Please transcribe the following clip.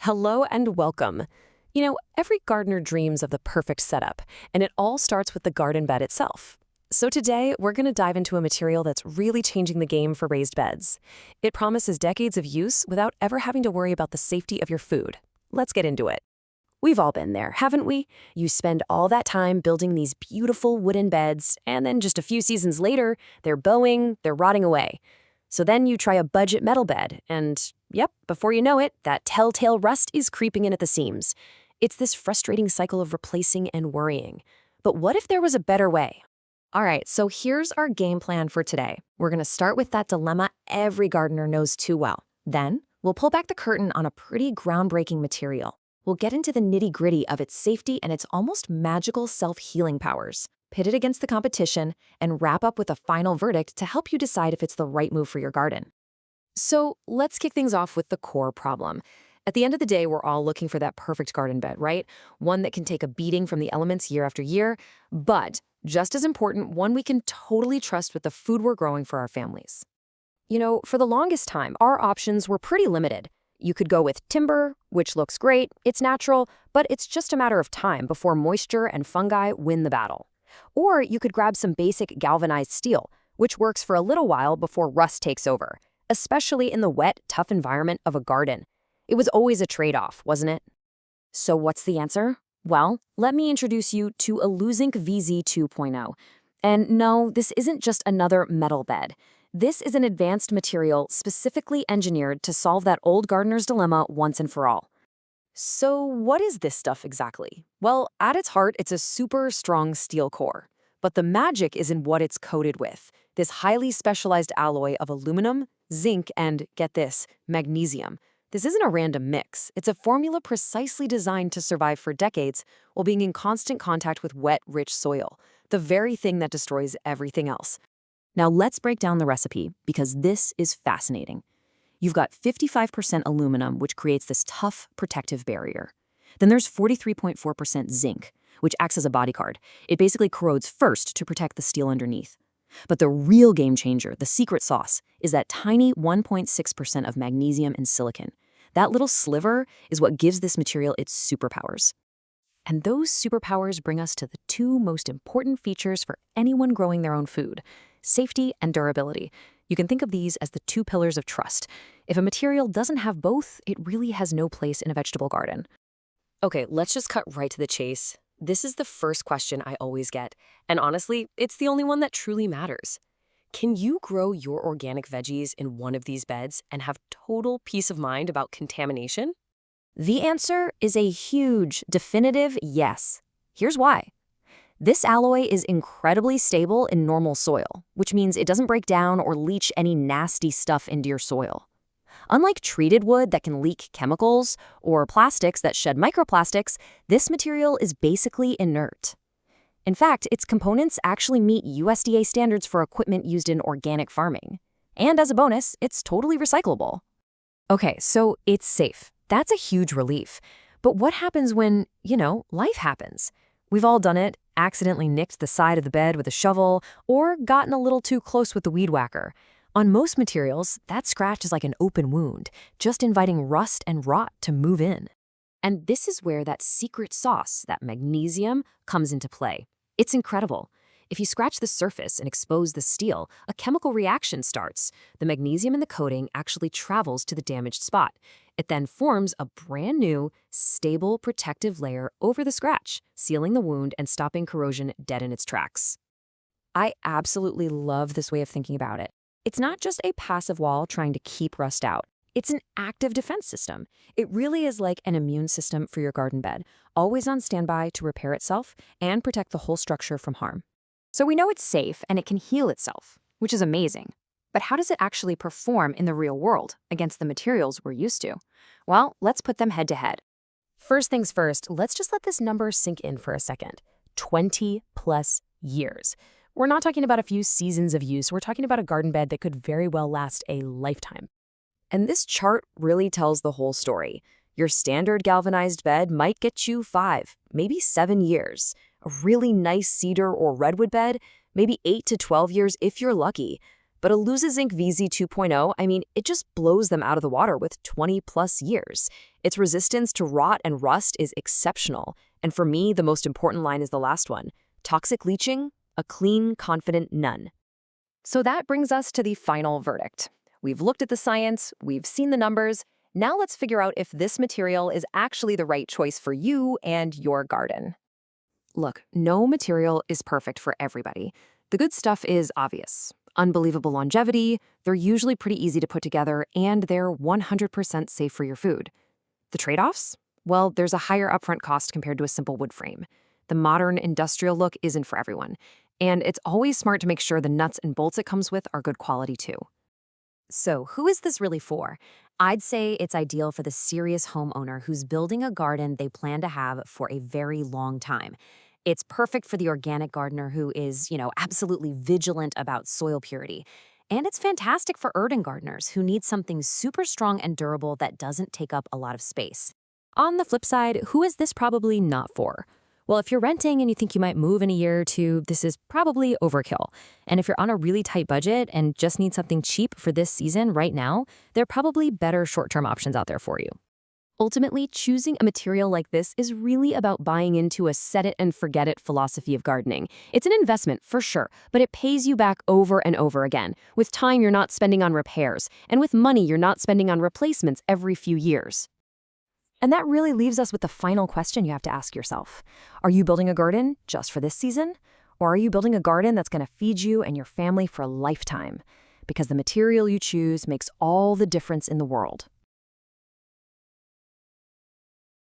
Hello and welcome. Every gardener dreams of the perfect setup, and it all starts with the garden bed itself. So today, we're going to dive into a material that's really changing the game for raised beds. It promises decades of use without ever having to worry about the safety of your food. Let's get into it. We've all been there, haven't we? You spend all that time building these beautiful wooden beds, and then just a few seasons later, they're bowing, they're rotting away. So then you try a budget metal bed, and yep, before you know it, that telltale rust is creeping in at the seams. It's this frustrating cycle of replacing and worrying. But what if there was a better way? All right, so here's our game plan for today. We're going to start with that dilemma every gardener knows too well. Then, we'll pull back the curtain on a pretty groundbreaking material. We'll get into the nitty-gritty of its safety and its almost magical self-healing powers, pit it against the competition, and wrap up with a final verdict to help you decide if it's the right move for your garden. So let's kick things off with the core problem. At the end of the day, we're all looking for that perfect garden bed, right? One that can take a beating from the elements year after year, but just as important, one we can totally trust with the food we're growing for our families. For the longest time, our options were pretty limited. You could go with timber, which looks great, it's natural, but it's just a matter of time before moisture and fungi win the battle. Or you could grab some basic galvanized steel, which works for a little while before rust takes over, especially in the wet, tough environment of a garden. It was always a trade-off, wasn't it? So what's the answer? Well, let me introduce you to Aluzinc VZ 2.0. And no, this isn't just another metal bed. This is an advanced material specifically engineered to solve that old gardener's dilemma once and for all. So what is this stuff exactly? Well, at its heart, it's a super strong steel core. But the magic is in what it's coated with, this highly specialized alloy of aluminum, zinc, and, get this, magnesium. This isn't a random mix. It's a formula precisely designed to survive for decades while being in constant contact with wet, rich soil, the very thing that destroys everything else. Now let's break down the recipe, because this is fascinating. You've got 55% aluminum, which creates this tough, protective barrier. Then there's 43.4% zinc, which acts as a bodyguard. It basically corrodes first to protect the steel underneath. But the real game changer, the secret sauce, is that tiny 1.6% of magnesium and silicon. That little sliver is what gives this material its superpowers. And those superpowers bring us to the two most important features for anyone growing their own food: safety and durability. You can think of these as the two pillars of trust. If a material doesn't have both, it really has no place in a vegetable garden. Okay, let's just cut right to the chase. This is the first question I always get, and honestly, it's the only one that truly matters. Can you grow your organic veggies in one of these beds and have total peace of mind about contamination? The answer is a huge, definitive yes. Here's why. This alloy is incredibly stable in normal soil, which means it doesn't break down or leach any nasty stuff into your soil. Unlike treated wood that can leak chemicals or plastics that shed microplastics, this material is basically inert. In fact, its components actually meet USDA standards for equipment used in organic farming. And as a bonus, it's totally recyclable. Okay, so it's safe. That's a huge relief. But what happens when, life happens? We've all done it, accidentally nicked the side of the bed with a shovel, or gotten a little too close with the weed whacker. On most materials, that scratch is like an open wound, just inviting rust and rot to move in. And this is where that secret sauce, that magnesium, comes into play. It's incredible. If you scratch the surface and expose the steel, a chemical reaction starts. The magnesium in the coating actually travels to the damaged spot. It then forms a brand new, stable, protective layer over the scratch, sealing the wound and stopping corrosion dead in its tracks. I absolutely love this way of thinking about it. It's not just a passive wall trying to keep rust out. It's an active defense system. It really is like an immune system for your garden bed, always on standby to repair itself and protect the whole structure from harm. So we know it's safe and it can heal itself, which is amazing. But how does it actually perform in the real world against the materials we're used to? Well, let's put them head to head. First things first, let's just let this number sink in for a second. 20+ years. We're not talking about a few seasons of use. We're talking about a garden bed that could very well last a lifetime. And this chart really tells the whole story. Your standard galvanized bed might get you 5, maybe 7 years. A really nice cedar or redwood bed, maybe 8 to 12 years if you're lucky. But Aluzinc VZ 2.0, it just blows them out of the water with 20+ years. Its resistance to rot and rust is exceptional. And for me, the most important line is the last one. Toxic leaching? A clean, confident none. So that brings us to the final verdict. We've looked at the science, we've seen the numbers. Now let's figure out if this material is actually the right choice for you and your garden. Look, no material is perfect for everybody. The good stuff is obvious. Unbelievable longevity, they're usually pretty easy to put together, and they're 100% safe for your food. The trade-offs? Well, there's a higher upfront cost compared to a simple wood frame. The modern industrial look isn't for everyone, and it's always smart to make sure the nuts and bolts it comes with are good quality too. So, who is this really for? I'd say it's ideal for the serious homeowner who's building a garden they plan to have for a very long time. It's perfect for the organic gardener who is, absolutely vigilant about soil purity. And it's fantastic for urban gardeners who need something super strong and durable that doesn't take up a lot of space. On the flip side, who is this probably not for? Well, if you're renting and you think you might move in a year or two, this is probably overkill. And if you're on a really tight budget and just need something cheap for this season right now, there are probably better short-term options out there for you. Ultimately, choosing a material like this is really about buying into a set-it-and-forget-it philosophy of gardening. It's an investment, for sure, but it pays you back over and over again. With time, you're not spending on repairs, and with money, you're not spending on replacements every few years. And that really leaves us with the final question you have to ask yourself. Are you building a garden just for this season? Or are you building a garden that's going to feed you and your family for a lifetime? Because the material you choose makes all the difference in the world.